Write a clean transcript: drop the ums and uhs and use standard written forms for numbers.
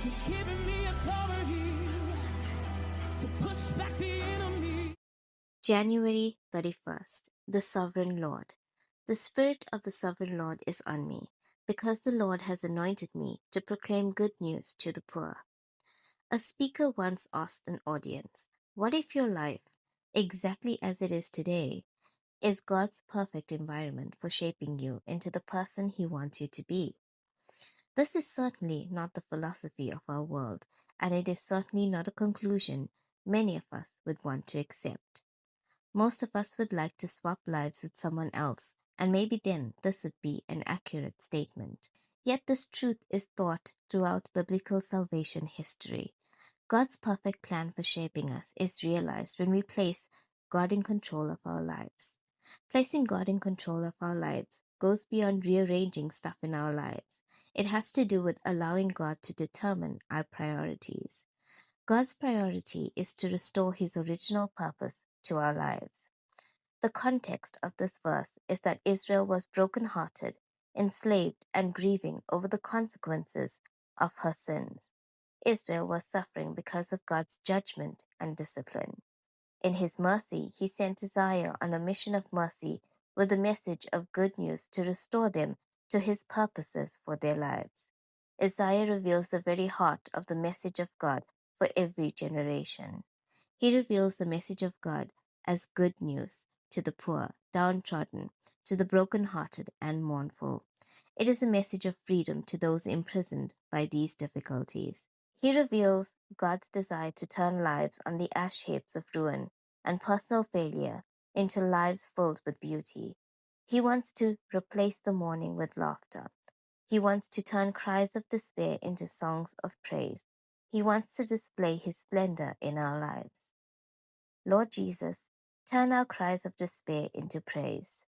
You've given me authority to push back the enemy. January 31st. The Sovereign Lord. The Spirit of the Sovereign Lord is on me, because the Lord has anointed me to proclaim good news to the poor. A speaker once asked an audience, what if your life, exactly as it is today, is God's perfect environment for shaping you into the person He wants you to be? This is certainly not the philosophy of our world, and it is certainly not a conclusion many of us would want to accept. Most of us would like to swap lives with someone else, and maybe then this would be an accurate statement. Yet this truth is taught throughout biblical salvation history. God's perfect plan for shaping us is realized when we place God in control of our lives. Placing God in control of our lives goes beyond rearranging stuff in our lives. It has to do with allowing God to determine our priorities. God's priority is to restore His original purpose to our lives. The context of this verse is that Israel was brokenhearted, enslaved, and grieving over the consequences of her sins. Israel was suffering because of God's judgment and discipline. In His mercy, He sent Isaiah on a mission of mercy with a message of good news to restore them to His purposes for their lives. Isaiah reveals the very heart of the message of God for every generation. He reveals the message of God as good news to the poor, downtrodden, to the brokenhearted and mournful. It is a message of freedom to those imprisoned by these difficulties. He reveals God's desire to turn lives on the ash heaps of ruin and personal failure into lives filled with beauty. He wants to replace the mourning with laughter. He wants to turn cries of despair into songs of praise. He wants to display His splendor in our lives. Lord Jesus, turn our cries of despair into praise.